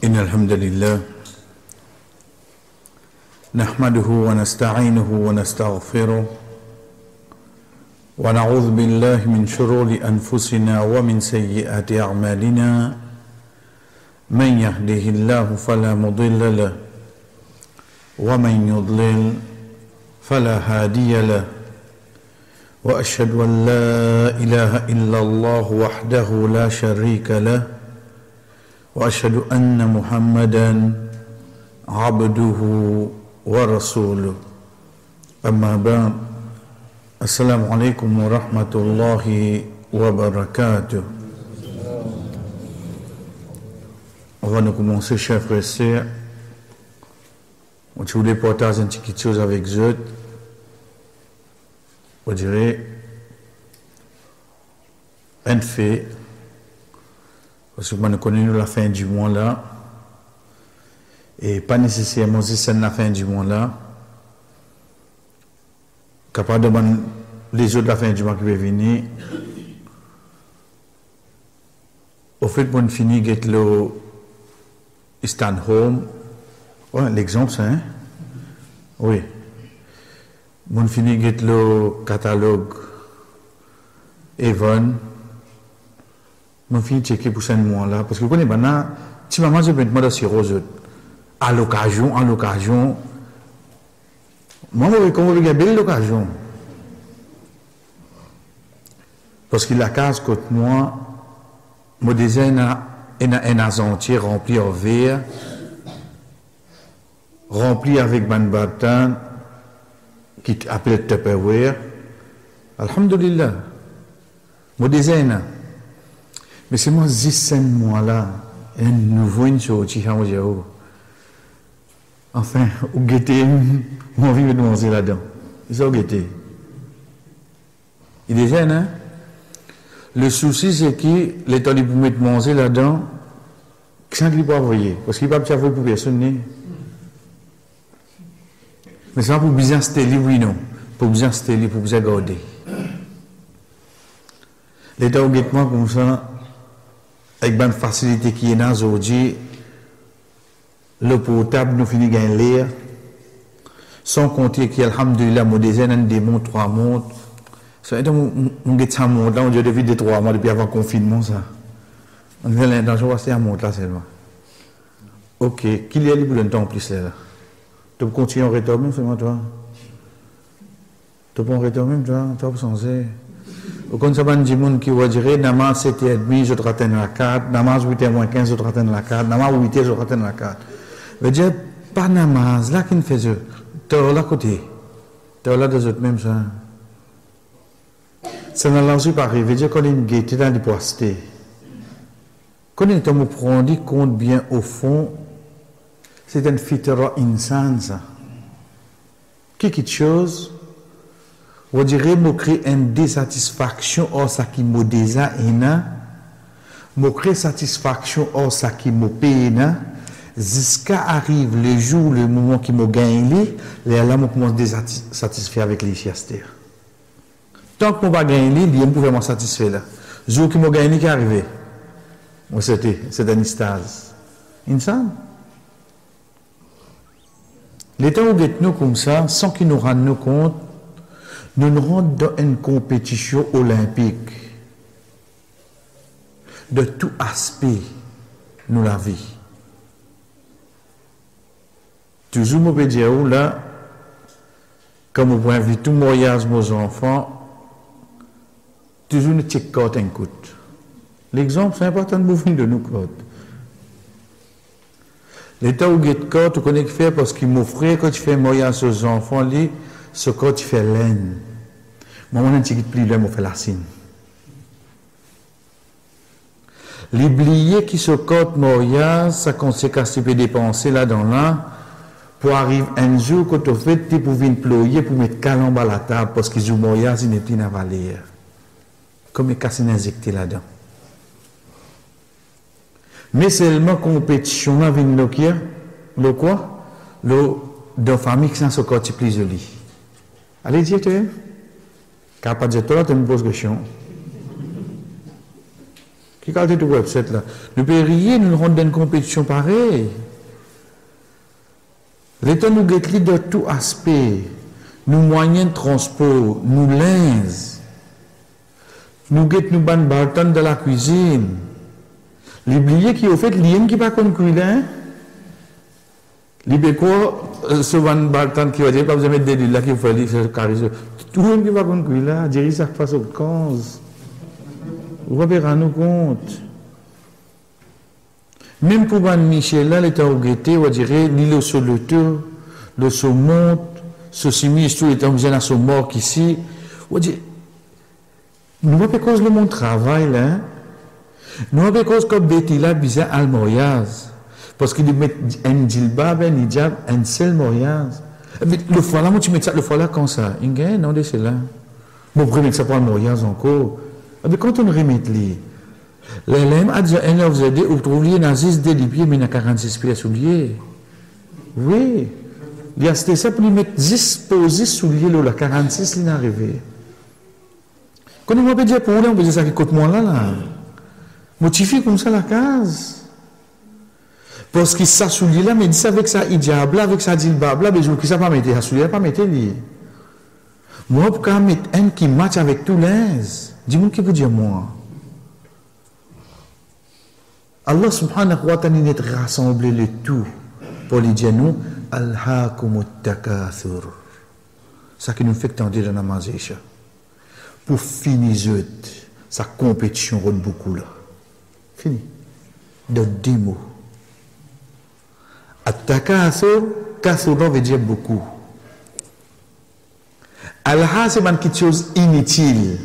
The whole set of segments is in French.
إن الحمد لله نحمده ونستعينه ونستغفره ونعوذ بالله من شرور أنفسنا ومن سيئات أعمالنا من يهده الله فلا مضل له ومن يضلل فلا هادي له وأشهد أن لا إله إلا الله وحده لا شريك له وأشهد أن محمدا عبده ورسوله أما بعد السلام عليكم ورحمة الله وبركاته. Avant de commencer, chers frères et sœurs, je voulais partager une petite chose avec vous. Je dirais un fait, parce que nous connaissons la fin du mois là, et pas nécessairement si c'est la fin du mois là, capable de demander les autres la fin du mois qui va venir. Au fait, pour finir, get le stand home, ouais, l'exemple c'est, hein? Oui. Mon fini get le catalogue Evan. Mon fini checker pour ce mois là parce que vous connaissez maintenant si maman je vais demander sur rose à l'occasion moi quand vous regardez belle l'occasion parce que la case côté moi mon design un azantier rempli en verre rempli avec ban batan qui appelle Tupperware. Alhamdulillah. Mon design. Mais c'est moi 10 mois là, un nouveau une chose qui a enfin, ou guetter, mon vie de manger là-dedans. Ils ont guetté. Il est jeune, hein? Le souci, c'est que les temps pour mettre manger là-dedans, qui ne pas envoyer. Parce qu'il ne peut pas faire pour personne. Mais c'est pas pour bien installer, oui, non. Pour bien installer, pour bien garder. L'État au guettement comme ça, avec une facilité qui est dans aujourd'hui, le portable nous finit gagner l'air, sans compter qu'il y a, alhamdulillah, mon design, des montres, 3 montres. Ça veut dire, on guette 100 montres, là, on dit depuis 2-3 mois, depuis avant le confinement, ça. On fait l'intention, c'est un montre là seulement. Ok, qu'il y a libre longtemps en plus là. Tu peux continuer en retour même, c'est moi, toi. Tu peux en retour même, toi, pour changer. Au compte, ça va dire qui va dire, namaz 7h30, je te rattrape la 4, namaz 8h-15, je te rattrape la 4, namaz 8h, je te rattrape la 4. Je veux dire, pas namaz, là, qui ne fait ça. Tu es là côté. Tu es là des autres même, ça. Ça n'a pas arrivé. Je veux dire, quand il y a une gaieté dans les postés. Quand il y a un prendre compte bien au fond, c'est un fitra insan, ça. Quelque chose, on dirait, me crée une désatisfaction, or ça qui me désaine, me crée satisfaction, or ça qui me peine, jusqu'à arrive le jour, le moment qui me gagne, là, je commence à désatisfaire avec les chiastères. Tant que je ne vais pas gagner, je ne peux pas me satisfaire là. Le jour qui me gagne, qui est arrivé, c'est un istase. Insan. L'État où nous comme ça, sans qu'ils nous rendent compte, nous nous rendons dans une compétition olympique de tout aspect de la vie. Toujours, je peux dire, là, comme on peut inviter tout mariage aux enfants, toujours une petite cote un coup. L'exemple, c'est important de vous de nous cote. L'État où get corps, tu connais que faire parce qu'il m'offrait quand tu fais mariage aux enfants, ce corps tu fais laine. Moi, on a un petit plus là, on fait la signe. L'oublier qui se corps mariage, ça conséquence tu peux dépenser là-dedans là, pour arriver un jour quand tu fais, tu peux venir ployer pour mettre calambe à la table parce qu'ils ont mariage, ils n'est plus dans la valeur. Comme ils cassent injecté là-dedans. Mais seulement compétition avec le quoi? Le de famille qui sont encore plus joli. Allez dire tu. Car pas de toi, tu me poses question. Qui a tout website là? Nous pouvons rien, nous rendons une compétition pareille. L'État nous guette de tout aspect. Nous moyens de transport, nous linges. Nous guette nous ban barton de la cuisine. Les billets qui ont fait, l'ien qui pas comme cuisine. Les bécois, ce ban barton qui va dire, pas besoin de mettre des lits là qui faut aller faire carré. Tout le monde qui va comme cuisine, dire ça passe au 15. Vous pouvez rendre compte. Même pour Van Michel, là, l'État au guetté, on dirait, l'île sur le tour, le saumon, ce simis, tout est en besoin à son mort ici. On dit, nous avons cause de mon travail, là. Nous avons cause comme Betty là, bizarre, al moriaz. Parce qu'il met un djilbab, un hijab, un seul moriaz. Mais le fois là, moi, tu mets ça, le fois là, quand ça? Il y a non, de cela. Bon, pour mettre ça pour un moriaz encore. Mais quand on remet les LM a dit un of the day, vous trouvez nazis des pieds, mais il y a 46 pieds souliers. Oui. Il y a ça pour lui mettre 10 posés souliers, là, 46, il est arrivé. Quand on va dire pour lui, on peut dire ça qui coûte moins là. Motifié comme ça la case. Parce qu'il s'est soulié là, mais il dit ça avec ça hijab là, avec ça djilbab là, mais je ne sais pas mettre, il soulier pas mettre lui. Moi, pour qu'on mette un qui match avec tout l'aise. Dis-moi qui vous dire moi. Allah subhanahu wa ta'ala n'est rassemblé le tout pour les dire nous Al-Hakumut Takathur. Ça qui nous fait tendre dans la mazécha. Pour finir sa compétition roule beaucoup là. Fini. De 10 mots. At-Takathur, Kathur veut dire beaucoup. Al-Ha c'est quelque chose inutile.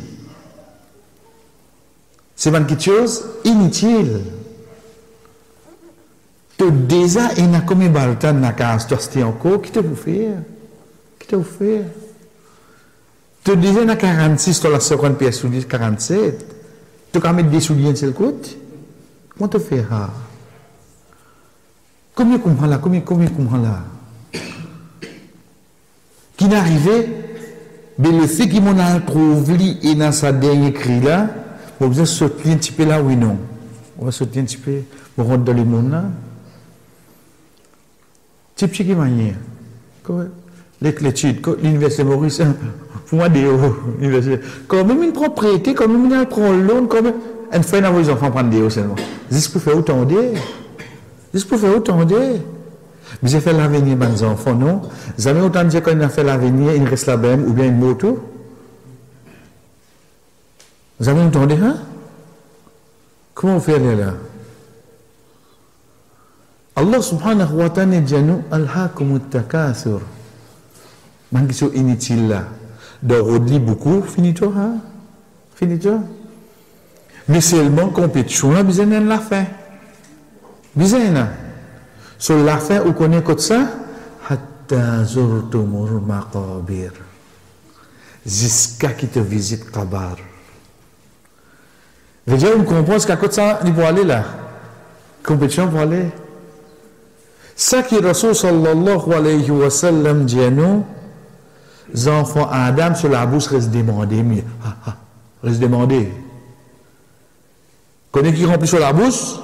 C'est quelque chose inutile. Tu déjà, il y a combien de temps dans la case, tu as encore, qui te vous fait? Qui te vous fait? Tu déjà, il y a 46, tu as 50 pièces souliers, 47. Tu as mettre des souliers, c'est le coûte? Comment tu fais ça? Combien comme là? Combien comme là? Qui n'est arrivé? Mais le fait qu'il m'en a trouvé et dans sa dernière cri là, on va sauter un petit peu là, oui, non. On va sauter un petit peu, on rentre dans le monde là. Type qui manière. L'étude, l'université Maurice, pour moi, l'université. Quand même une propriété, quand même une prend l'autre, quand même. Une fois, on les enfants prendre des hauts seulement. Juste pour faire autant de. Juste pour faire autant de. Mais j'ai fait l'avenir, mes enfants, non? Jamais autant de dire qu'on a fait l'avenir, il reste la même, ou bien une moto. Vous avez entendu, hein? Comment on fait là? Allah subhanahu wa ta'ala dit nous Al-Hakumut Takathur. Man qui sont inutiles là. De redire beaucoup, finito, hein? Finito. Mais seulement compétition là, besoin de la fin. Besoin là. Sur la fin, vous connaissez quoi ça? Hatta zurtumul maqabir. Jusqu'à qui te visite Kabar. Vous dire, on comprend ce qu'à côté ça, il faut aller là. Compétition pour aller. Ça qui Rasul sallallahu alayhi wa sallam dit à nous, les enfants Adam sur la bouche restent demandés. Restent demandés. Quand ils remplissent sur la bouche,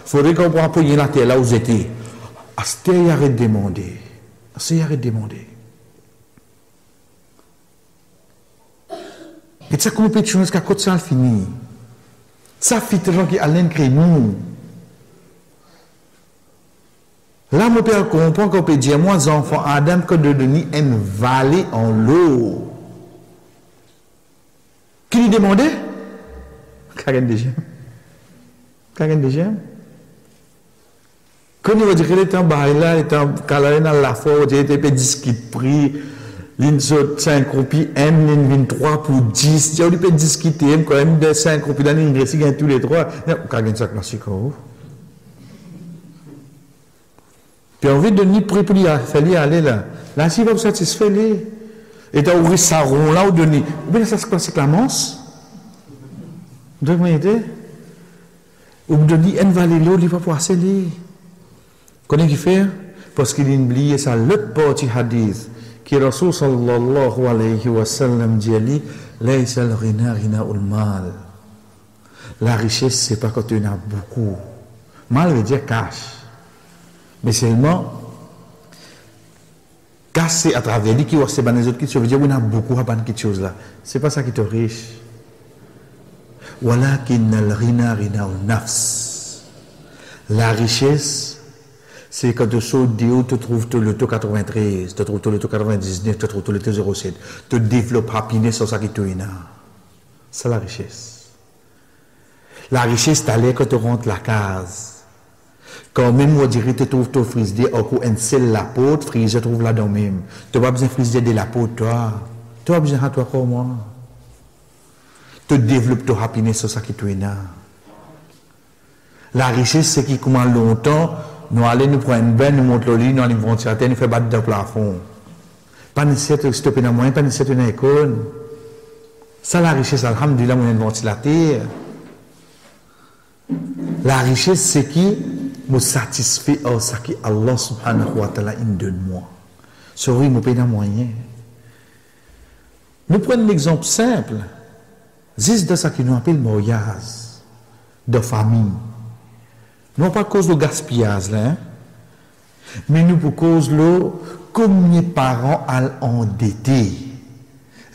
il faudrait qu'on puisse appuyer la terre là où vous étiez. Asté arrête de demander. Asté arrête de demander. Et ça compétition jusqu'à côté ça fini. Ça fait des gens qui allaient créer nous. Là, mon père comprend qu'on peut dire, moi, les enfants Adam, que de donner une vallée en l'eau. Qui lui demandait? Karen déjà. Karen déjà. Quand il va dire qu'il est en bas là, il est en calé dans la force, il était disquite pris, l'une saute 5 roupies, M, l'une 23 pour 10, il peut discuter, quand même, de 5 roupies dans l'ingressi, il y a tous les trois. Karen, ça classique, oh. Puis envie de ni prix pour lui faire aller là. Là, s'il va vous satisfaire, et tu as ouvert sa rond là, ou donner. Ou bien ça se passe avec la manse. Vous devez ou donner une vallée l'eau, il va pouvoir sceller. Connaissez-vous qui fait? Parce qu'il a oublié ça, l'autre partie hadith, qui Rasul sallallahu alayhi wa sallam dit, Laysa al-ghina ghina ul-mal. La richesse, c'est pas quand tu en as beaucoup. Mal veut dire cash. Mais seulement, cash, c'est à travers lui qui voit ces les autres qui se veut dire qu'on a beaucoup à faire quelque chose là. C'est pas ça qui te riche. Walakin al-ghina ghina al-nafs. La richesse, c'est quand tu sautes du haut, tu trouves tout le taux 93, tu trouves tout le taux 99, tu trouves tout le taux 07. Tu développes happiness sur ça qui te est. C'est la richesse. La richesse, tu allais quand tu rentres la case. Quand même, on dirait que tu trouves ton frigidaire, ou un seul la pote, frigidaire, tu trouves là dans même. Tu n'as pas besoin de frigidaire de la pote, toi. Tu as besoin de toi comme moi. Tu développes ton happiness sur ça qui te est. La richesse, c'est qui commence longtemps, nous allons nous prendre une bain, nous montrer le lit, nous allons nous ventilateur, nous faire battre dans le plafond. Pas nécessaire de stopper dans le moyen, pas nécessaire de l'école. Ça, la richesse, alhamdulillah, nous avons un ventilateur. La richesse, c'est qui me satisfait à ce que Allah subhanahu wa ta'ala donne moi. C'est vrai, je paye dans moyen. Nous prenons un exemple simple. C'est de ça qui nous appelle mariage de famille. Non pas à cause de gaspillage, là, hein? Mais nous pour cause de comme les parents ont endetté,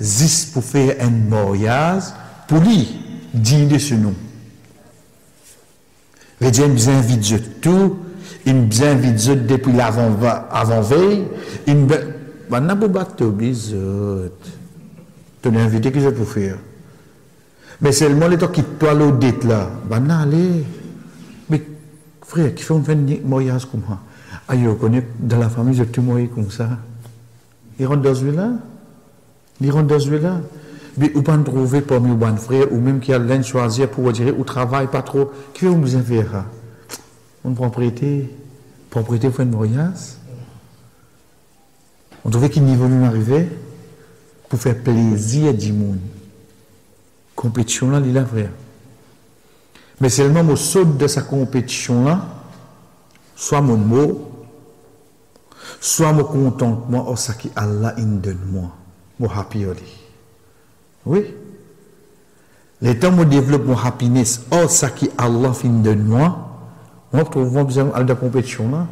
juste pour faire un mariage, pour lui, digne de ce nom. Il dit, il me invite tout, il me invite depuis l'avant-veille, il me dit, il n'a pas battu bizot. Tu l'as invité, qu'est-ce que pour faire? Mais seulement les temps qui toi l'audit là, ben allez. Mais frère, qui fait un mariage comme ça? Ah, je connais dans la famille, je tout marié comme ça. Ils rentrent dans celui-là? Ils rentrent dans celui-là? Mais ou pas trouver parmi les bons frères, ou même qui a l'un choisir pour dire, ou travaille pas trop, qui fait vous faire? Une propriété pour faire un mariage? On trouvait qu'il niveau même arrivé pour faire plaisir du monde. Compétition là, il a frère. Mais seulement au saut de sa compétition là, soit mon mot, soit mon contentement, ou ce que Allah donne moi, mon happy oli. Oui. Les temps où je développe mon happiness, ou ce que Allah donne moi, on trouve besoin de compétition là.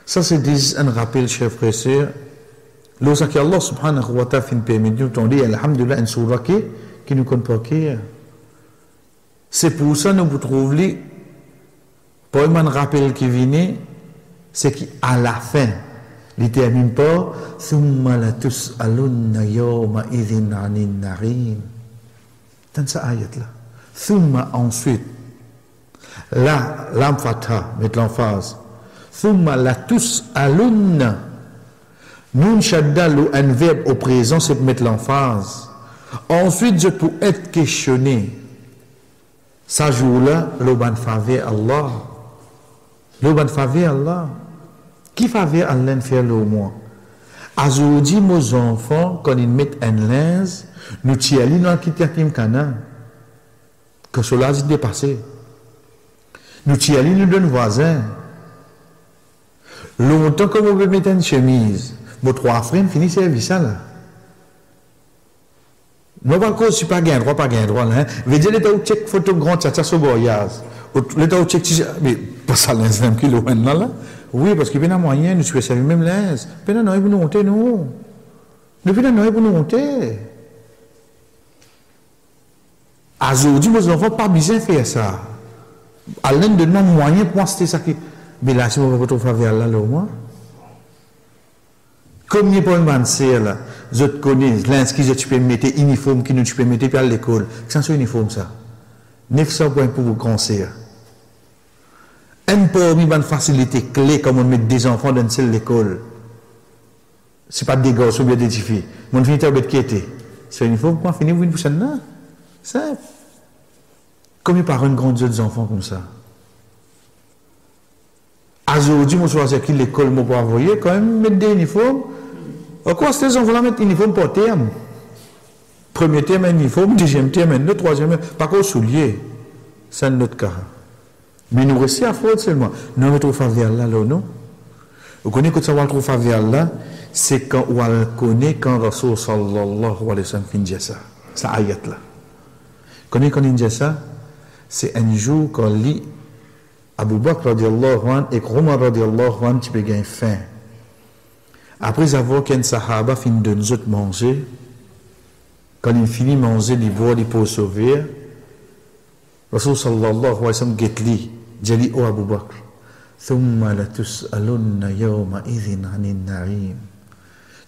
Ça c'est un rappel, chers frères et sœurs. Lorsque Allah subhanahu wa ta'ala permet de nous dire, alhamdulillah, une surah qui nous comporte. C'est pour ça que nous trouvons, pour un rappel qui vient, c'est qu'à la fin, il ne termine pas, Thumma la tus'alunna yawma idhin 'anil na'im. Dans cette ayat-là. Thumma ensuite, là, l'âme fatha, mettre l'emphase. Thumma la tus'alunna. Nun shaddal un verbe au présent, c'est pour mettre l'emphase. Ensuite, je peux être questionné. Ça jour-là, l'oban faveur Allah. L'oban faveur Allah. Qui faveur Allah faire le moi? Aujourd'hui, mes enfants, quand ils mettent un linge, nous tirons dans le kitatim kana. Que cela a dépassé. Nous tirons nous donnons voisins. Longtemps que vous mettez une chemise, vos trois frères finissent service là. Non, pas cause, si pas gain droit, pas gain droit, là. Veut dire, l'état où check photo grand, ça, sur voyage. L'état où check, mais, pas ça, l'instant qui loin, là. Oui, parce qu'il y a un moyen, nous sommes même l'aise. Mais non, il faut nous monter, nous. Depuis là, il faut nous monter. Aujourd'hui, mes enfants, pas besoin de faire ça. À l'un de nos moyens pour acheter ça qui. Mais là, si vous votre faveur là, au moins. Comme il n'y a pas une mansère là, je te connais, l'inscrit, je peux mettre uniforme qui nous peux mettre puis à l'école. C'est un uniforme ça. 900 points pour vous cancer. Un peu une facilité clé comme on met des enfants dans une seule école. Ce n'est pas des gosses ou bien des filles. Mon fille est qui était. C'est un uniforme pour finir une prochaine là. Simple. Comme il parle une grande des enfants comme ça. Aujourd'hui, je choisis qui l'école m'a pas envoyé, quand même mettre des uniformes. Pourquoi ces enfants-là mettent un uniforme par terme? Premier terme, un uniforme, deuxième terme, un autre, troisième, pas qu'au soulier. C'est un autre cas. Mais nous restons à faute seulement. Nous mettons faveur là, non? Vous connaissez que ça va trouver faveur là, c'est quand on connaît quand Rasul sallallahu alayhi wa sallam finit ça. Ça ayat là. Vous connaissez quand il dit ça? C'est un jour quand lit Abu Bakr radiallahu anhu et Omar radiallahu anhu qui peut gagner faim. Après avoir qu'un sahaba finit de nous autres manger, quand il finit de manger, il boit, il peut sauver. Rasul sallallahu alayhi wa sallam dit Jali o Abu Bakr, thumma la tus'alunna yawma idhin anin na'im.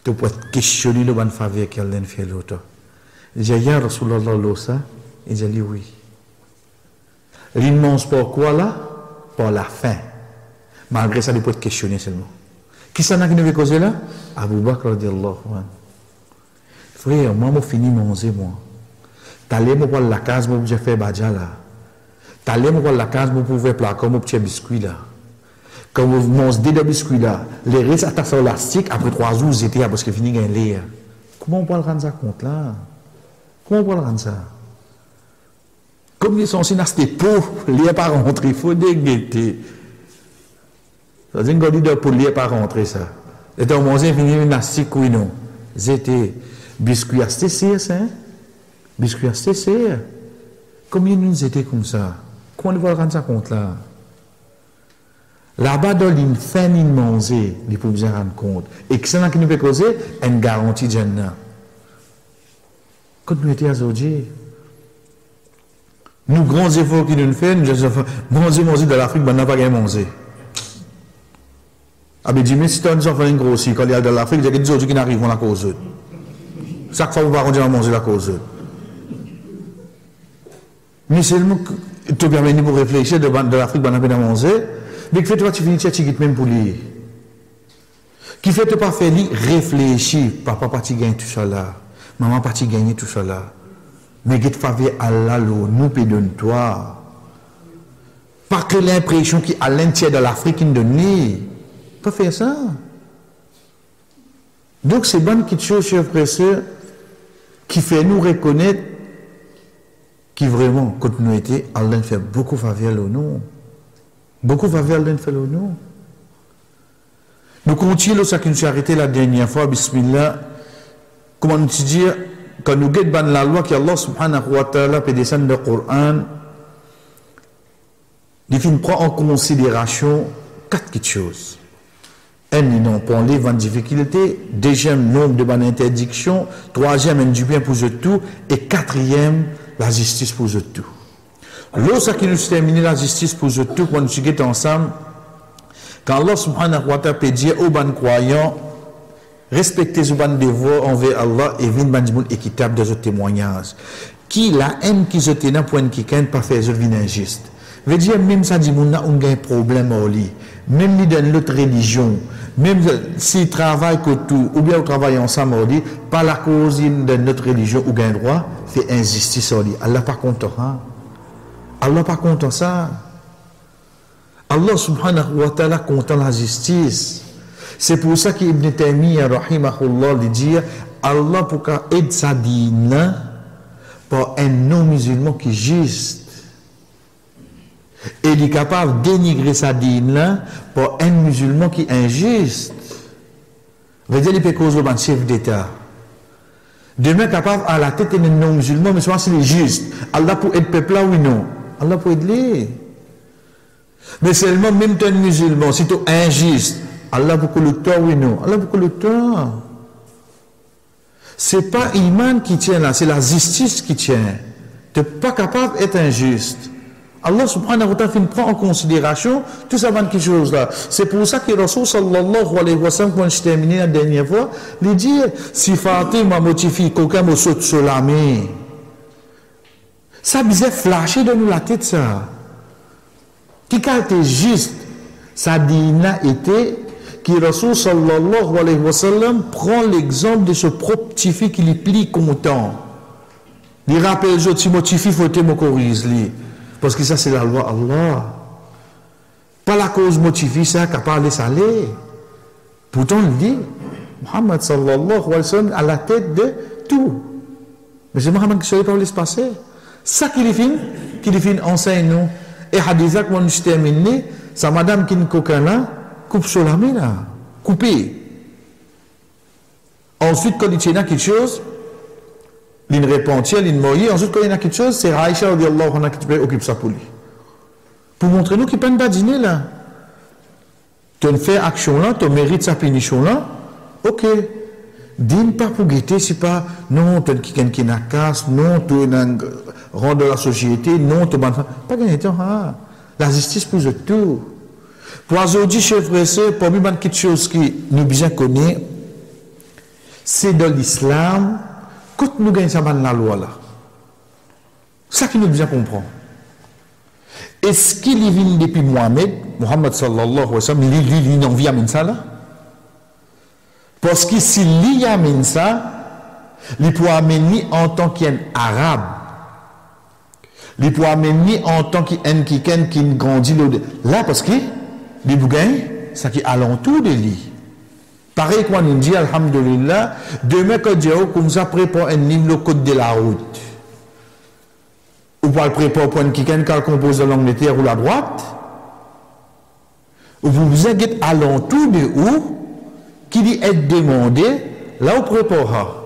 Tu peux questionner le bon faveur qu'elle a fait l'autre. Il dit, ya Rasulallah l'osa, il dit oui. Il ne mange pas quoi là? Par la faim. Malgré ça, il peut te questionner seulement. Qui s'en a qui nous causer là? Abu Bakr radiallahu anhu. Frère, moi, je finis de manger, moi. T'allais me voir la case, moi, j'ai fait badja là. T'allais me voir la case, moi, pour faire plat comme mon petit biscuit là. Quand vous mangez des biscuits là, les restes attachés au élastique, après 3 jours, vous étiez parce que fini gain l'air. Comment on peut le rendre ça compte là? Comment on peut le rendre ça? Comme ils sont censés c'était pauvres, l'air pas rentrer, il faut déguetter. Ça veut dire qu'on dit pour l'air pas rentrer ça. Et on mange fini une élastique ou non. C'était biscuits astécés, ça? Biscuits astécés. Combien nous étaient comme ça? Comment on va le rendre ça compte là? Là-bas, dans l'infin, il manger, il faut bien rendre compte. Et que c'est qui nous fait causer une garantie de Jannah. Quand nous étions aujourd'hui, nous grands efforts qui nous font, nous disons, manger de l'Afrique, on n'a pas gagné manger. Ah, mais dis-moi, si tu as un enfant grossi, quand il y a de l'Afrique, il y a des autres qui n'arrivent à la cause. Chaque fois, vous ne pouvez pas manger la cause. Mais seulement, tu permets pour réfléchir de l'Afrique, on n'a pas manger. Mais qui fait toi tu finis de même pour lire. Qui fait toi pas faire lire réfléchir, papa parti gagne tout ça là, maman parti gagner tout ça là. Mais qui te faveur Allah nous peut donner toi. Pas que l'impression qui à l'entier de l'Afrique nous donne. Pas faire ça. Donc c'est bonne petite chose chers frères et sœurs qui fait nous reconnaître qui vraiment quand nous étions Allah fait beaucoup faveur nous. Beaucoup va vers l'un fait le nom. Nous continuons ce qui nous a arrêté la dernière fois, bismillah. Comment nous dire, quand nous guettons la loi qu'Allah subhanahu wa ta'ala peut descendre le Coran, il prend en considération 4 choses. Un, il n'en prend les 20 difficultés. Deuxième, nombre de bonnes interdictions. Troisième, un du bien pour eux tout. Et quatrième, la justice pour eux tout. Lorsque nous terminons la justice pour eux tous, quand nous sommes ensemble, quand Allah subhanahu wa ta'ala peut dire aux bonnes croyants, respectez vos bonnes devoirs envers Allah et venez ban équitable de vos témoignages. Qui la haine qui se tient point qui ne pas faire une injuste. Veut dire même ça dit on a un problème au lit. Même ni dans l'autre religion, même s'il travaille que tout, ou bien on travaille ensemble au lit, par la cause de notre religion ou gain droit, fait injustice au lit. Allah pas content. Hein? Allah pas content ça. Allah subhanahu wa ta'ala content la justice. C'est pour ça qu'Ibn Taymiyyah rahimahullah dit Allah pour qu'aide sa dîne par un non-musulman qui est juste. Et il est capable de dénigrer sa dîne par un musulman qui est injuste. Veut dire qu'il peut causer le chef d'État. Demain capable à la tête d'un non-musulman, mais souvent c'est juste. Allah pour aider le peuple là ou non? Allah peut aider. Mais seulement même un musulman, si tu es injuste, Allah pour le tort ou non? Allah pour le tort. Ce n'est pas l'iman qui tient là, c'est la justice qui tient. Tu n'es pas capable d'être injuste. Allah subhanahu wa ta'ala prend en considération tout ça quelque chose là. C'est pour ça que Rasul sallallahu alayhi wa sallam, quand je terminé la dernière fois, il dit si Fatima motifie qu'aucun mot saute sur la main. Ça bizarre flasher de nous la tête ça. Qui a été juste, ça dit n'a été que Rasul sallallahu alayhi wa sallam prend l'exemple de ce propre petit fils qui lui plie content. Il rappelle je petit motifi faut te me corriger. Parce que ça, c'est la loi Allah. Pas la cause motivée, ça, qui a parlé salé. Pourtant, il dit, Muhammad sallallahu alayhi wa sallam à la tête de tout. Mais c'est Muhammad qui ne savait pas laisser passer. Ça qui lui fait enseigne nous. Et haditha, quand nous terminé, sa madame qui nous coquin là, coupe sur la main là, coupé. Ensuite, quand il tient quelque chose, il repentit, il mourit. Ensuite, quand il y a quelque chose, c'est Aïcha radiallahu anha qui occupe ça pour lui. Pour montrer nous qu'il ne peut pas dîner là. Tu fais action là, tu mérites sa punition là. Ok. Dîne pas pour guetter, c'est pas non, tu es quelqu'un qui n'a casse, non, tu es un rang de la société, non, tu es pas gagné temps. La justice pour tout. Pour aujourd'hui, chef frère, pour moi, quelque chose qui nous bien connaît, c'est dans l'islam, quand nous gagnons ça dans la loi là. Ça qui nous bien comprend. Est-ce qu'il est venu depuis Mohammed sallallahu alayhi wa sallam, il n'a envie de ça là? Parce que s'il y a ça, il peut amener en tant qu'arabe. Il peut amener en tant qu'un qui grandit là, parce que les bougains, ça qui est alentour de lui. Pareil quand on dit, alhamdulillah, demain quand Dieu comme ça prépare un livre le code de la route. Ou pas le prépare pour quelqu'un qui compose de l'Angleterre ou la droite. Ou vous êtes alentour de où? Qui dit être demandé, là où prépare.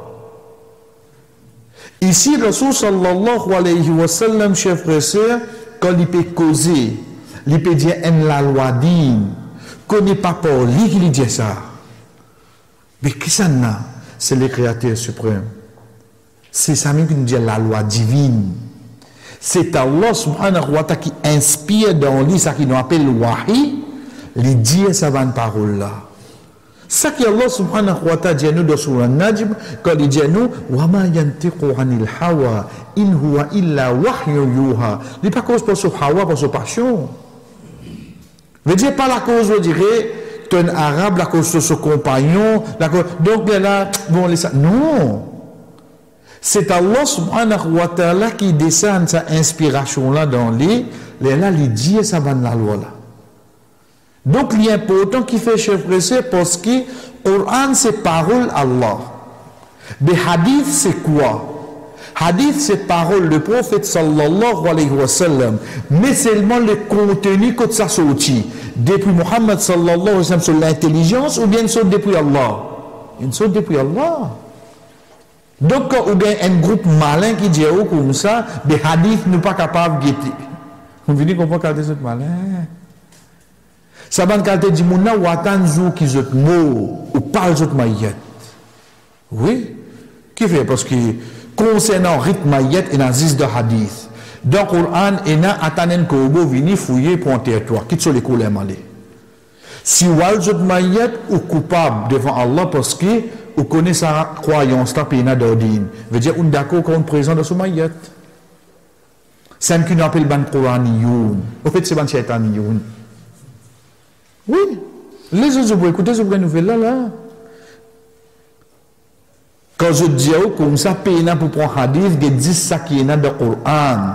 Ici, le Rasul sallallahu alayhi wa sallam, chef frère, quand il peut causer, il peut dire la loi dit, connaît pas pour lui qui dit ça. Mais qui ça n'a? C'est le Créateur suprême. C'est ça même qui nous dit la loi divine. C'est Allah subhanahu wa ta'ala qui inspire dans lui ça qui nous appelle le wahi, il dit sa bonne parole là. Ça qui Allah subhanahu wa ta'ala dit nous dans Surah Najm, quand il dit nous wa ma yantiqu anil hawa in huwa illa wahyu yuha. Il n'est pas cause pour ce hawa, pour ce passion. Veut dire pas la cause, je dirais, un arabe, la cause de ce compagnon, donc là, bon, non. C'est Allah subhanahu wa ta'ala qui descend sa inspiration là dans lui, là, il dit ça va dans la loi là. Donc, il est important qu'il fait chef frère parce que le Coran, c'est parole Allah. Mais hadith, c'est quoi? Hadith, c'est parole du prophète sallallahu alayhi wa sallam. Mais seulement le contenu que ça sortit. Depuis Muhammad sallallahu alayhi wa sallam sur l'intelligence ou bien sur depuis Allah? Une sorte depuis Allah. Donc, quand il y a un groupe malin qui dit comme ça, des hadiths ne sont pas capables de guetter. Vous venez comprendre quand c'est malin? Ça va quand dit mouna watan zou qui zot mot ou parle zot mayet. Oui. Qui fait? Parce que concernant rythme mayet et nazis de hadith. Dans le Coran, il y a atanen kobo vini fouiller pour un territoire. Qui sont les couleurs malais? Si wal zot mayet ou coupable devant Allah parce que vous connaissez sa croyance, la pena d'ordine. Veut dire, on est d'accord qu'on est présent dans ce mayet. C'est un qui nous appelle ban Quraniyoun. En fait, c'est ban Shaitaniyoun. Oui. Les autres, vous écoutez ce nouvelle là. Quand je dis comme ça, pena pour prendre hadith, il dit ça qui est dans le Coran.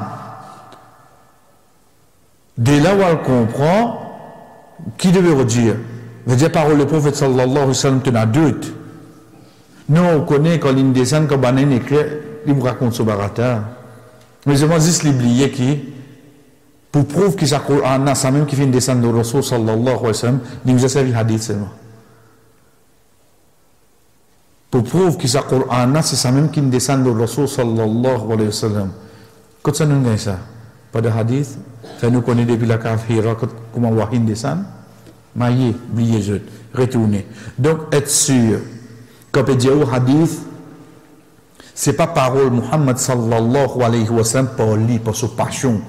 Dès là où elle comprend, qui devait dire? Veut dire, parole le prophète sallallahu alayhi wa sallam, tu as deux. Non, on connaît quand il descend, quand il écrit, il me raconte ce barata. Mais je vais juste l'oublier qui, pour prouver que ça Coran, ça même qui fait descendre de Rasul sallallahu alayhi wa sallam, il nous a servi hadith seulement. Pour prouver que ça Coran, c'est ça même qui descend de Rasul sallallahu alayhi wa sallam. Quand ça nous dit ça? Pas de hadith, ça nous connaît depuis la kafira, comment wahin descend? Maillé, oubliez je, retournez. Donc, être sûr. Quand on dit au hadith, ce n'est pas parole Muhammad sallallahu alayhi wa sallam pour lui, pour sa passion.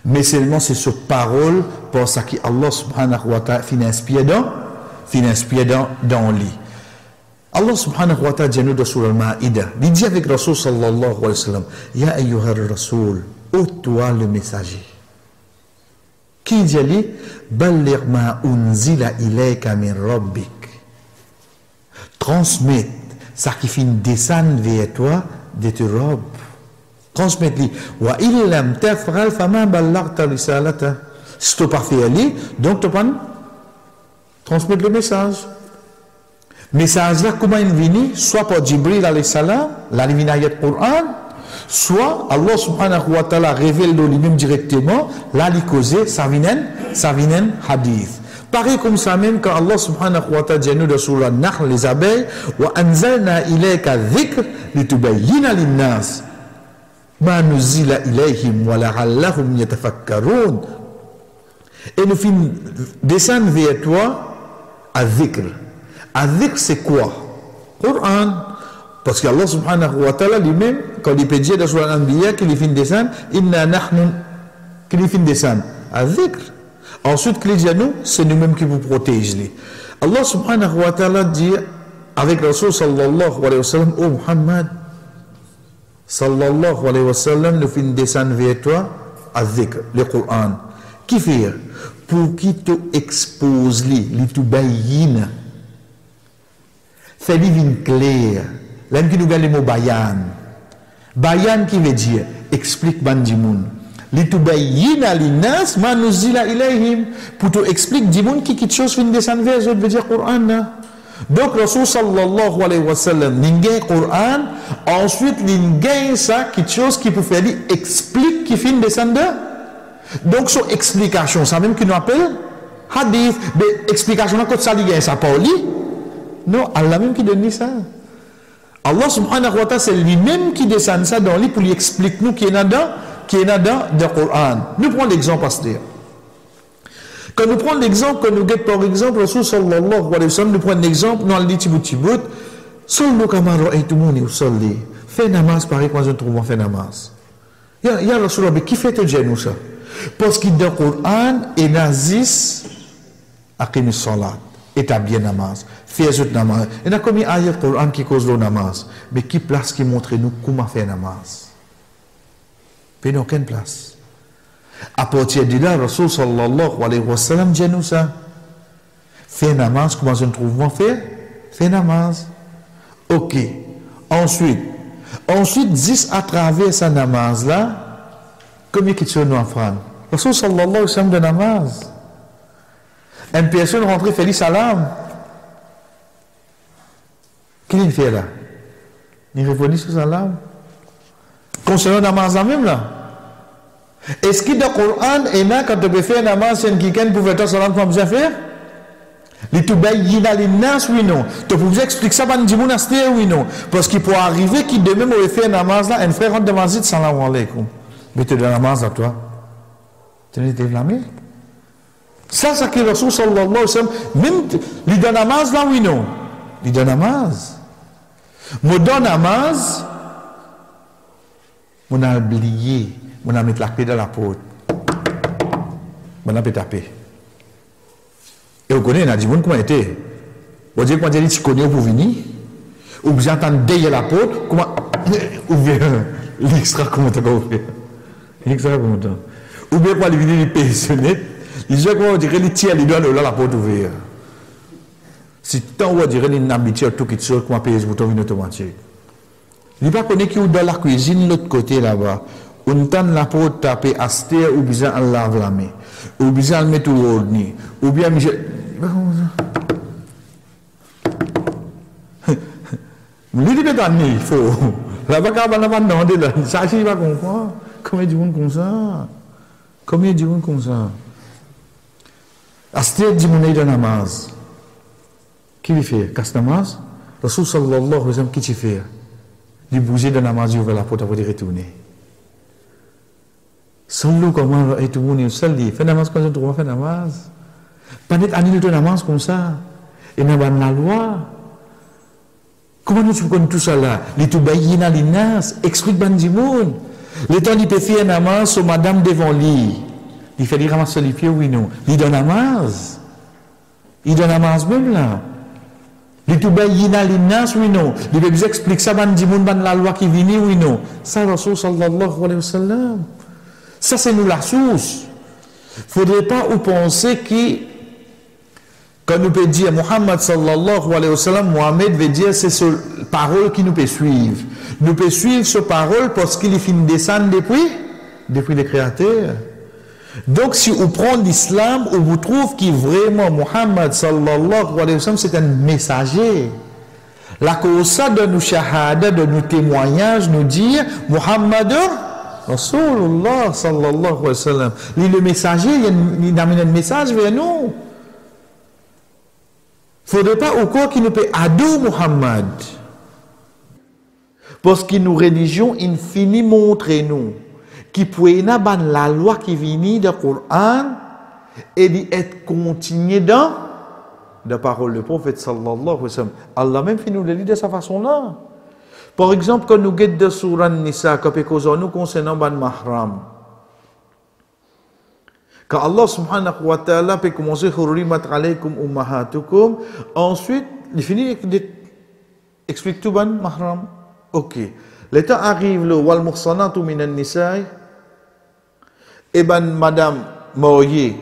Mais seulement c'est sa parole pour ça qui Allah subhanahu wa ta'ala finit inspiré dans lui. Allah subhanahu wa ta'ala dit dans Surah Al-Ma'ida, il dit avec Rasul sallallahu alayhi wa sallam, Ya ayyuhar Rasul, ô toi le messager. Qui dit Balligh ma unzila ilayka min rabbik. Transmettre ça qui finit descendre vers toi de tes robes. Transmettre-lui. Wa illam taf'al fama ballaghta risalata. Si tu n'as pas fait aller, donc tu peux transmettre le message. Message là, comment il vient? Soit par Jibril alayhi salam, la divinayat Coran, soit Allah subhanahu wa ta'ala révèle de lui-même directement, là il cause, ça vient hadith. Pareil comme ça même quand Allah subhanahu wa ta'ala dit nous dans surah Nahl les abeilles wa anzalna ilayka dhikr litubayyina lin-nas ma nuzila ilayhim wa la'allahum yatafakkarun. Et nous finissons descendre vers toi à dhikr. À dhikr c'est quoi? Coran. Parce qu'Allah subhanahu wa ta'ala lui-même quand il peut dire dans surah Al-Anbiya qu'il finit descendre inna nahnu qu'il finit descendre à dhikr. Ensuite, qu'il dit à nous, c'est nous-mêmes qui vous protégeons. Allah subhanahu wa ta'ala dit avec Rasul sallallahu alayhi wa sallam, oh Muhammad sallallahu alayhi wa sallam, nous finissons descendre vers toi à dhikr, le Coran. Qui fait? Pour qui te expose li te bayine. Fait divine clair. L'un qui nous gagne le mot bayan. Bayan qui veut dire explique bandimoun. Litubayyina linnas ma nuzila ilayhim, pour te expliquer du monde qui quelque chose vient descendre vers eux, veut dire Coran. Donc Rasul sallallahu alayhi wa sallam l'ingé Coran, ensuite l'ingé ça quelque chose qui peut faire dire explique qui vient descendre. Donc son explication ça même qui nous appelle hadith, mais explication quand ça l'ingé ça pas li. Non, Allah même qui donne ça. Allah subhanahu wa ta'ala c'est lui-même qui descend ça dans lui pour lui expliquer nous qui est là-dedans. Qui est dans le Coran. Nous prenons l'exemple, pasteur. Quand nous prenons l'exemple, quand nous guettons par exemple, Rasul sallallahu alayhi wa sallam, nous prenons l'exemple, nous allons dire tibout, sallu kama ra'aytumuni usalli. Fais namaz, pareil quand je trouve fait namaz. Ya Rasul, mais qui fait te dire nous ça? Parce que dans le Coran, et nazis, aqimis salat, établir namaz, faire ce namaz. Il y a combien d'ayats du Coran qui causent le namaz? Mais qui place qui montre nous comment faire namaz? Mais dans aucune place. À partir de là, Rasul sallallahu alayhi wa sallam dit nous ça. Fais namaz, comment je trouve moi faire? Fais namaz. Ok. Ensuite, dis à travers sa namaz là, combien de choses nous apprendre? Rasul sallallahu alayhi wa sallam de namaz. Une personne rentrée fait salam. Qu'est-ce qu'il fait là? Il répondit sur salam. Concernant namaz même là. Est-ce que dans le Coran, et là, quand tu peux faire namaz, c'est quelqu'un pour faire salam, comment vous faire? Les tubayyina linnas, oui, non. Tu peux vous expliquer ça, ban dimoun asté, oui, non. Parce qu'il peut arriver qu'il demain, on va faire namaz là, un frère rentre dans la masjid, salam alaikum. Mais tu es dans la namaz à toi. Tu n'es pas flammé? Ça, c'est que le Rasul sallallahu alayhi wa sallam, même, il donne namaz là, oui, non. Il donne namaz. Moi, dans namaz, on a oublié, on a mis la clé dans la porte. On a pu taper. Et vous connaissez, on a dit, comment était? Vous dites, quand tu connais pour venir, ou vous entendez derrière la porte, comment ouvrir l'extra, comment tu vas ouvrir? L'extra, comment tu vas? Ou bien, quand il vient, il paye sonner, il dit, comment on dirait, il tire, il doit là la porte ouverte. Si tant on dirait, il n'a pas tout qui te comment payer ce bouton automatique. Il ne pas connaît qui est dans la cuisine, l'autre côté là-bas. On tente la porte taper à terre ou bien on lave la main. Ou bien on met au ordre. Ou bien on lui dit que il faut. Là-bas, on n'a pas demandé. Ça, je ne pas comprendre. Combien de monde comme ça? Combien de monde comme ça? À terre, dit mon dans namaz. Qui fait? Casse namaz? Rasul sallallahu alayhi wa sallam, qui tu fait? Il bougeait dans la namaz, il ouvrait la porte pour retourner. Sallu comment et tout le monde salli. Fais namaz quand je trouve faire namaz. Pas net annulé de namaz comme ça. Et n'a pas la loi. Comment nous connaissons tout ça là? Les tubayyina linnas, explique bandimoun. Le temps il peut faire namaz sur madame devant lui. Il fait les ramasser les pieds, oui non. Il donne namaz. Il donne namaz même là. Les tubayyina linnas, oui non. Il veut vous expliquer ça, bandimoun, ban la loi qui vient, oui non. Ça, Rasul sallallahu alayhi wa sallam. Ça, c'est nous la source. Il ne faudrait pas ou penser que, quand nous peut dire Muhammad sallallahu alayhi wa sallam, Mohamed veut dire c'est cette parole qui nous peut suivre. Nous peut suivre cette parole parce qu'il est fini descendre depuis les créateurs. Donc, si vous prenez l'islam, on vous trouve que vraiment Muhammad sallallahu alayhi wa sallam, c'est un messager. La cause de nos shahada, de nos témoignages, nous dire Muhammad Rasulullah sallallahu alayhi wa sallam. Le messager, il amène un message vers nous. Faudrait pas au quoi qui nous peut ado Muhammad. Parce que nos religions infinies montrent nous qui pouvait ban la loi qui vient du Coran et d'être continué dans la parole du prophète sallallahu alayhi wa sallam. Allah même fait nous le lire de sa façon-là. Par exemple, quand nous guettons de Surah Nisa, quand nous concernant ban mahram. Quand Allah subhanahu wa ta'ala peut commencer hurrimat alaykum ummahatukum, ensuite il finit explique tout ban mahram. OK. Le temps arrive le wal muhsanatu minan nisa et ban madame mariée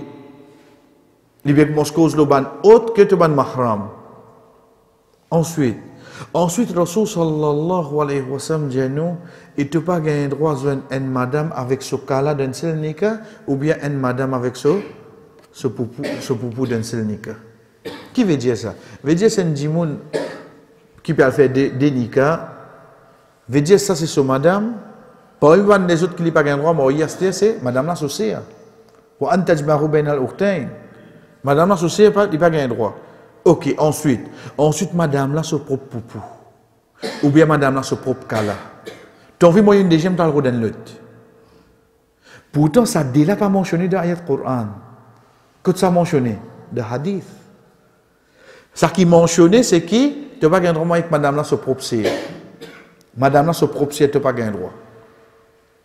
libek moskos lo ban autre que ban mahram. Ensuite Rasul sallallahu alayhi wa sallam dit nous il te pas gagner droit à une madame avec ce cas-là d'un seul nikah ou bien une madame avec ce poupou d'un seul nikah. Qui veut dire ça? Veut dire c'est un djimoun qui peut faire des nikahs. Veut dire ça c'est ce madame. Par exemple les autres qui n'ont pas gagner droit mais c'est madame la associée. Wa an tajma'u bayna al-ukhtayn. Madame la associée il pas gagner droit. OK, ensuite madame là son propre poupou. Ou bien madame là son propre kala. T'as vu moi une deuxième dans le rodin l'autre. Pourtant ça déjà pas mentionné dans l'ayat Coran. Que ça mentionné de hadith. Ça qui mentionné c'est qui tu pas gagner droit avec madame là son propre sœur. Madame là son propre sœur tu pas gagner droit.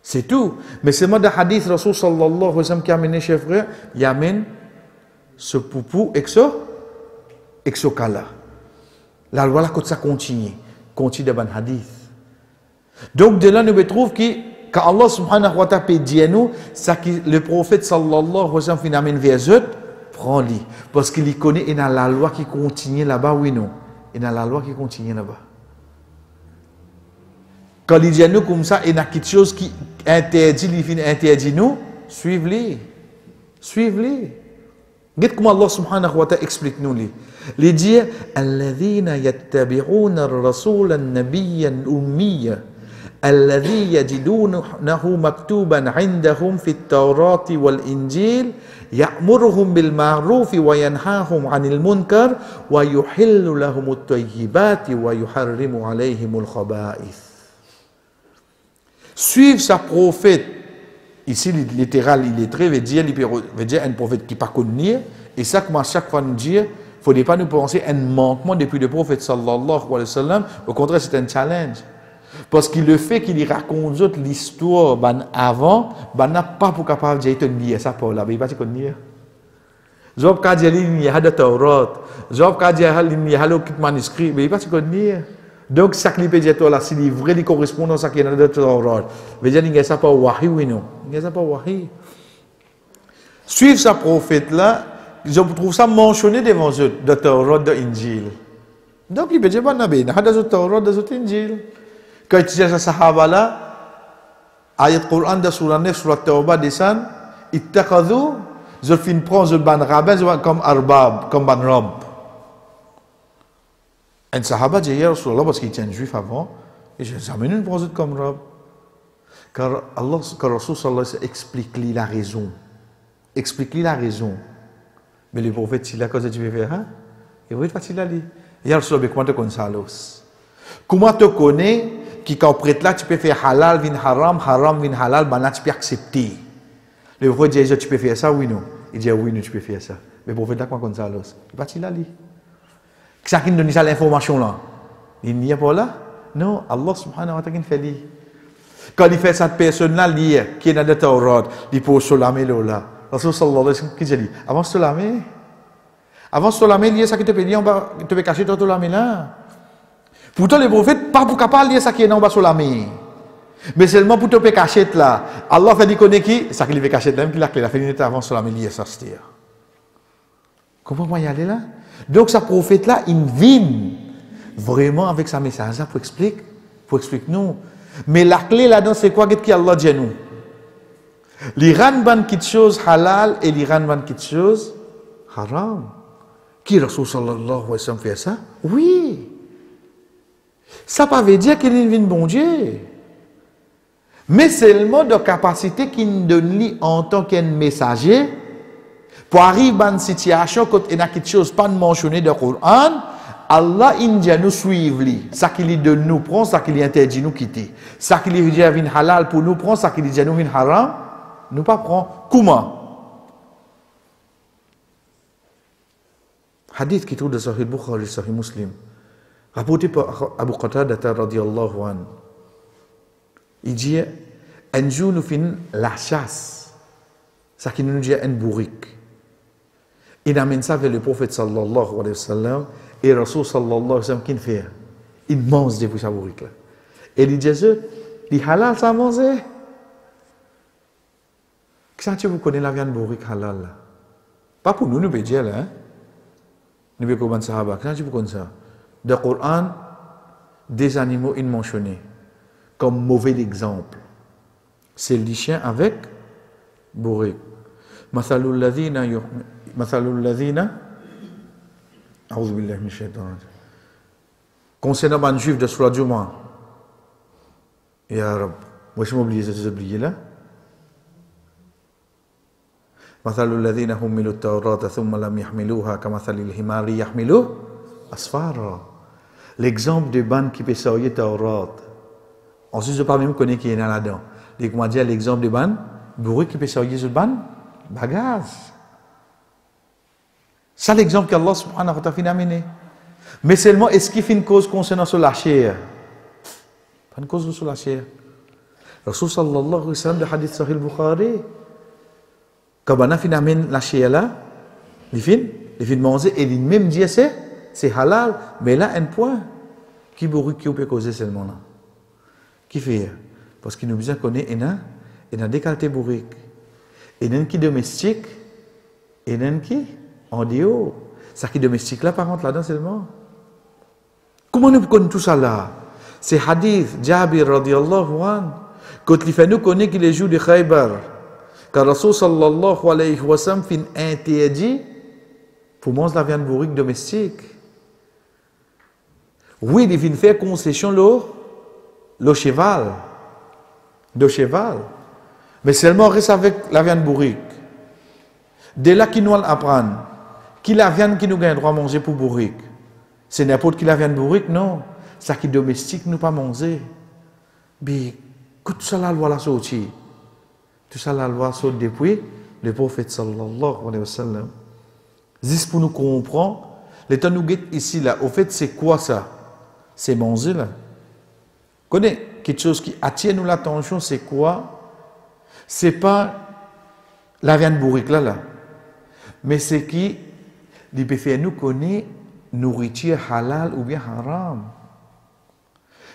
C'est tout. Mais c'est moi de hadith Rasul sallallahu alayhi wa sallam qui a amené chez frère, il amène ce poupou exokala. La loi là, quand ça continue de ban hadith. Donc de là, nous trouvons que quand Allah subhanahu wa ta'ala dit à nous, ça que le prophète sallallahu alayhi wa sallam finalement vers eux, prends-le. Parce qu'il connaît, il y a la loi qui continue là-bas, oui non. Il y a la loi qui continue là-bas. Quand il dit à nous comme ça, il y a quelque chose qui interdit nous, suivez-les. Suivez-les. Regardez comment Allah subhanahu wa ta'ala explique nous. Il dit الذين يتبعون الرسول النبي الأمي الذي يجدونه مكتوبا عندهم في التوراة والإنجيل يأمرهم بالمعروف وينهاهم عن المنكر ويحل لهم الطيبات ويحرم عليهم الخبائث. Suivre sa prophète. Ici, littéral, illettré veut dire un prophète qui ne pas connu. Et ça, comme à chaque fois nous dire, il ne faut pas nous penser un manquement depuis le prophète sallallahu alayhi wa sallam. Au contraire, c'est un challenge. Parce que le fait qu'il raconte l'histoire avant, n'a pas pour capable de dire ça pour là. Il ne va pas dire. Job ka dia il y a de Taurat. Job ka dia il y a le manuscrit, mais il va pas dire. Donc, ça qui peut dire là, c'est vrai, il correspond à ce qui est dans le Torah. Veut dire qu'il n'y a pas wahi, oui, non. Il n'y a pas wahi. Suivre sa prophète là, je trouve ça mentionné devant eux, de Torah, de Injil. Donc, il peut dire, il y a de Torah, de Injil. Quand il dit à Sahaba là, ayat Coran de Surah 9, Surah Tawbah, descend, ittaqadhu, je fin prends le ban rabbin comme arbab, comme ban rob. Un sahaba dit hier Rasulallah parce qu'il était un juif avant, et j'ai amené une prendre comme robe. Car Allah, car Rasulallah explique-lui la raison. Explique-lui la raison. Mais le prophète, s'il a cause tu veux faire, hein? Il va être facile à lire. Hier Rasulallah, comment tu connais ça? Comment tu connais qui quand prête là, tu peux faire halal, vin haram, haram, vin halal, ben là tu peux accepter. Le prophète dit, tu peux faire ça, oui, non? Il dit, oui, non, tu peux faire ça. Mais le prophète là, comment connais ça? Il va facile à lire. Ça qui nous donne ça l'information là. Il n'y a pas là. Non, Allah subhanahu wa ta'ala fait lire. Quand il fait cette personne-là lire, qui est dans le Torah, il peut se lamer là. Rasul sallallahu alayhi wa sallam, qui dit, avant de se lamer, lire ça qui te peut dire, tu peux cacher ton lamer là. Pourtant, les prophètes, pas pour capable lire ça qui est dans le se lamer. Mais seulement pour te peut cacher là. Allah fait dire connaît qui, ça qu'il veut cacher là, même qu'il a fait avant de se lamer lire ça, c'est-à-dire. Comment y aller là? Donc, ce prophète-là, il vient vraiment avec sa message pour expliquer nous. Mais la clé là-dedans, c'est quoi que Allah dit à nous? L'Iran ban quelque chose halal et l'Iran ban quelque chose haram. Qui Rasul sallallahu alayhi wa sallam fait ça? Oui. Ça ne veut pas dire qu'il vient bon Dieu. Mais seulement de capacité qu'il nous donne en tant qu'un messager Pour arriver à une situation quand il y a quelque chose pas mentionné dans le Coran, Allah india nous suivre lui. Ça qu'il de nous prend, ça qu'il interdit nous quitter. Ça qu'il dit vin halal pour nous prendre, ça qu'il dit nous vin haram, nous pas prend. Comment? Hadith qui trouve dans Sahih Bukhari, Sahih Muslim, rapporté par Abu Qatada radiyallahu anhu. Il dit un jour nous finissons la chasse. Ça qui nous dit un bourrique. Il amène ça vers le prophète sallallahu alayhi wa sallam. Et Rasul sallallahu alayhi wa sallam, qu'il fait? Il mange depuis sa bourrique là. Et il dit, il halal ça manger. Qu'est-ce que vous connaissez la viande bourrique halal là? Pas pour nous, nous pouvons dire là. Hein? Nous pouvons commencer sahaba. Qu'est-ce que vous connaissez ça? Dans le Coran, des animaux mentionnés comme mauvais exemple. C'est le chien avec bourrique. Mathalul ladhina A'udhu billahi minash shaitanir rajim. Concernant les juifs de Surah Jumu'ah. Ya Rab, moi je m'oublie de oublier là. Mathalul ladhina humilu at-tawrata thumma lam yahmiluha kamathalil himari yahmilu asfara. L'exemple de ban qui peut sortir Taurat. Ensuite, je ne sais pas même connaître qui est là-dedans. Et comment dire l'exemple de ban, bourrique qui peut sortir sur ban, bagage. C'est l'exemple qu'Allah subhanahu wa ta'ala a amené. Mais seulement, est-ce qu'il fait une cause concernant sur la chair? Pas une cause sur la chair. Rasul sallallahu alayhi wa sallam, le hadith Sahih Bukhari, quand on a fait la chair là, il fait manger et il même dit c'est halal, mais là, un point, qui bourrique qui peut causer seulement là? Qui fait? Parce qu'il nous besoin connaître, il y a des qualités bourriques. Il y a qui domestique, et il y a qui en dehors. Ça qui domestique là, par contre, là-dedans seulement. Comment nous connaissons tout ça là? C'est hadith, Jabir radiyallahu anhu, quand il fait nous connaître qu'il est jour de Khaybar, car Rasul sallallahu alayhi wa sallam fin interdit pour manger la viande bourrique domestique. Oui, il vient faire concession le cheval. Mais seulement reste avec la viande bourrique. Dès là qu'il nous apprend, qui la viande qui nous gagne droit à manger pour bourrique. C'est n'importe qui la viande bourrique, non. Ça qui domestique, nous pas manger. Mais tout ça la loi la sorti. Tout ça la loi sort depuis le prophète sallallahu alayhi wa sallam. Juste pour nous comprendre, les temps nous guette ici là, au fait c'est quoi ça? C'est manger là. Connais quelque chose qui attire nous l'attention, c'est quoi? C'est pas la viande bourrique là, mais c'est qui il peut faire nous connaître nourriture halal ou bien haram.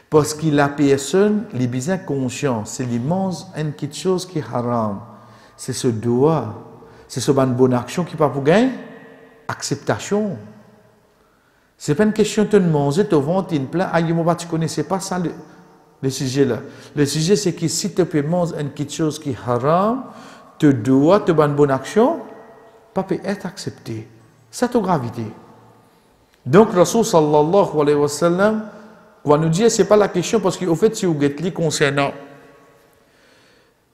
Parce que la personne, les besoins conscients, c'est qu'il mange quelque chose qui est haram. C'est ce doigt, c'est ce bonne action qui pas pour gagner acceptation. C'est pas une question de manger, de vendre une plat, tu connaissais pas ça le sujet là. Le sujet c'est que si tu peux manger quelque chose qui est haram, te doit, te bonne action, pas peut être accepté. C'est la gravité. Donc, Rasul sallallahu alayhi wa sallam va nous dire, c'est pas la question parce qu'au fait, si vous êtes concernant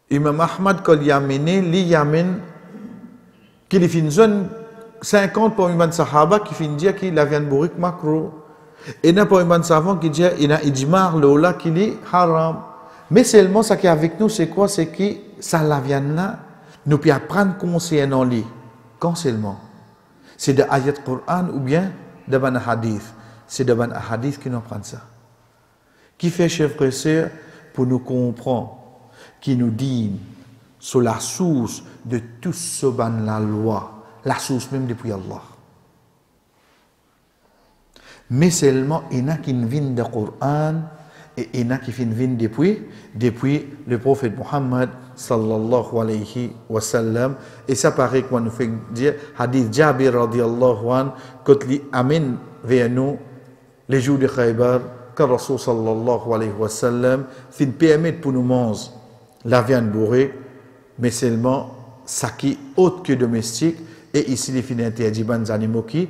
Imam Ahmad, quand il a amené, il a amené qu'il fait une zone 50 pour une sahaba qui finit dire qu'il a viande bourrique macro. Et il y a pour une savant qui dit qu'il a ijmar l'ola qui est haram. Mais seulement ce qui est avec nous, c'est quoi? C'est que ça la viande là, nous pouvons apprendre concernant lui. Quand seulement? C'est de ayat Qur'an ou bien de ban hadith. C'est de ban hadith qui nous apprend ça. Qui fait, chers frères et sœurs, pour nous comprendre, qui nous dit sur la source de tout ce ban la loi. La source même depuis Allah. Mais seulement, il y en a qui viennent du Coran et il y en a qui viennent depuis le prophète Muhammad sallallahu alayhi wa sallam. Et ça paraît qu'on nous fait dire, hadith Jabir radiyallahu anhu, quand il amène vers nous les jours de Khaybar, que Rasul sallallahu alayhi wa sallam fin permettre pour nous manger la viande bourrée, mais seulement ça qui est autre que domestique. Et ici, les fins interdits des animaux qui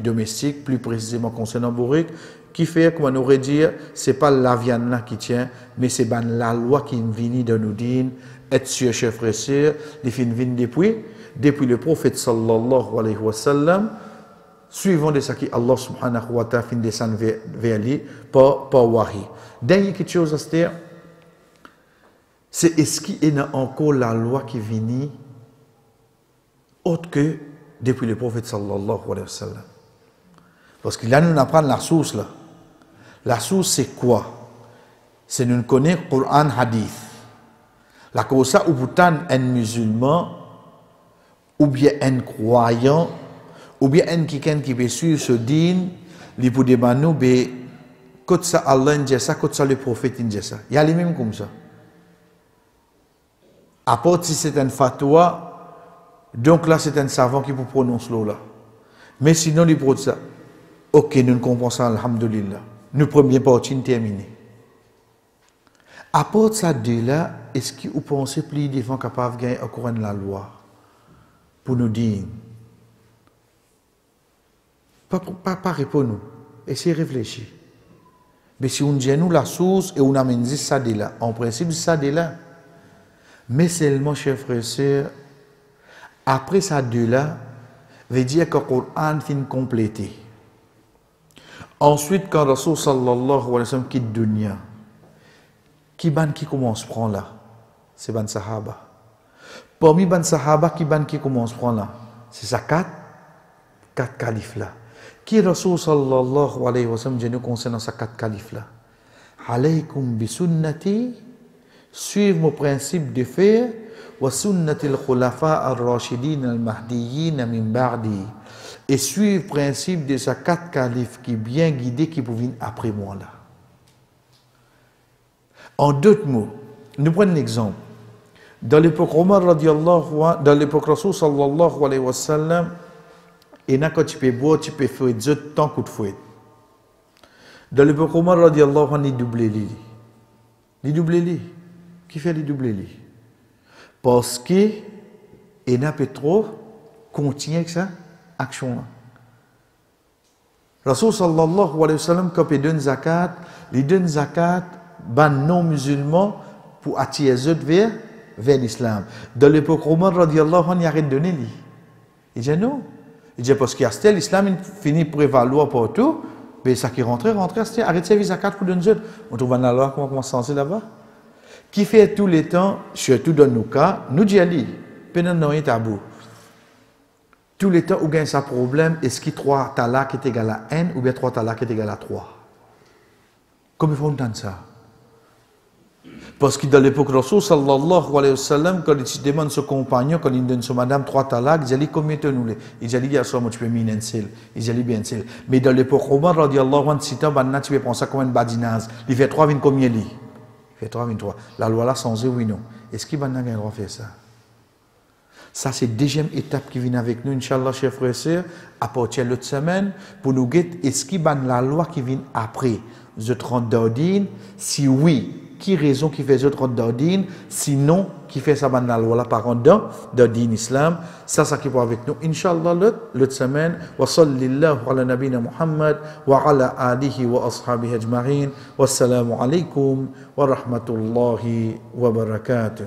domestiques, plus précisément concernant bourrique, qui fait, comme on aurait dit, c'est pas la viande là qui tient, mais c'est la loi qui vient de nous dire, être sûr, chef frère, les fins viennent depuis depuis le prophète sallallahu alayhi wa sallam, suivant de ce que Allah subhanahu wa ta'ala fin descendre vers lui par wahi. Dernière quelque chose à se dire, c'est est-ce qu'il y a encore la loi qui vient autre que depuis le prophète sallallahu alayhi wa sallam. Parce que là, nous apprenons la source là. La source, c'est quoi? C'est nous connaissons le Coran Hadith. La cause ça, ou pourtant un musulman, ou bien un croyant, ou bien un quelqu'un qui veut suivre ce din, il peut demander, quand ça Allah dit ça, quand ça le prophète dit ça. Il y a les mêmes comme ça. À part si c'est un fatwa, donc là c'est un savant qui vous prononce là. Mais sinon, il peut ça. Ok, nous comprenons ça, alhamdulillah. Nous première partie terminée. À part ça de là, est-ce que vous pensez plus des gens capables de gagner au courant de la loi pour nous dire? Pas répondre nous. Essayez de réfléchir. Mais si on dit nous la source et on amène ça de là, en principe ça de là. Mais seulement, chers frères et sœurs, après ça de là, veut dire que le Coran finit complété. Ensuite, quand Rasul sallallahu alayhi wa sallam quitte dunya, qui commence à prendre là? C'est ban sahaba. Parmi ban sahaba, qui commence à prendre là? C'est ça quatre califes là. Qui Rasul sallallahu alayhi wa sallam nous concernant ces quatre califes là? Alaykum bi sunnati, suivre mon principe de faire, wa sunnati al-khulafa ar-rashidin al-mahdiyyin min ba'di. Et suivre le principe de ces quatre califes qui bien guidés qui pouvaient après moi là. En d'autres mots, nous prenons un exemple. Dans l'époque Omar radiallahu anhu, dans l'époque Rasul sallallahu alayhi wa sallam, et quand tu peux boire, tu peux faire deux temps coup de fouet. Dans l'époque Omar radiallahu anhu, il doublait les. Il doublait les. Qui fait les doubler les? Parce que il n'a pas trop contient que ça action là. Rasul sallallahu alayhi wa sallam quand il donne zakat, il donne zakat ban non musulmans pour attirer les autres vers l'islam. Dans l'époque Omar radiallahu anhu, il arrête de donner lui. Il dit non. Il dit parce qu'il y a l'islam il finit pour prévaloir partout, mais ça qui rentre, arrête de servir zakat pour donner les autres. On trouve dans la loi comment c'est là-bas. Qui fait tous les temps, surtout dans nos cas, nous disons ali, pendant non tabou. Tous les temps où gagne ça problème, est-ce que 3 talak est égal à n ou bien 3 talak est égal à 3? Comment il faut entendre ça? Parce que dans l'époque de Rasul sallallahu alayhi wa sallam, quand il demande son compagnon, quand il donne son madame 3 talak, il dit combien tu nous les? Il dit il y a ça, moi tu peux miner un seul. Il dit bien seul. Mais dans l'époque Omar radiallahu anhu, si tu peux penser comme un badinaz, il fait 3 vins combien li? Il fait 3 vins 3. La loi là sans oui non. Est-ce qu'il va a le droit de faire ça? Ça, c'est la deuxième étape qui vient avec nous, Inch'Allah, chers frères et sœurs, à partir de l'autre semaine, pour nous dire, est-ce qu'il y a la loi qui vient après The 30 d'ordine? Si oui, qui raison qui fait The 30 d'ordine? Sinon, qui fait ça la loi là par an d'ordine islam? Ça qui va avec nous, Inch'Allah, l'autre semaine. Wa sallallahu ala nabina Muhammad wa ala alihi wa ashabihi ajma'in. Wassalamu alaikum wa rahmatullahi wa barakatuh.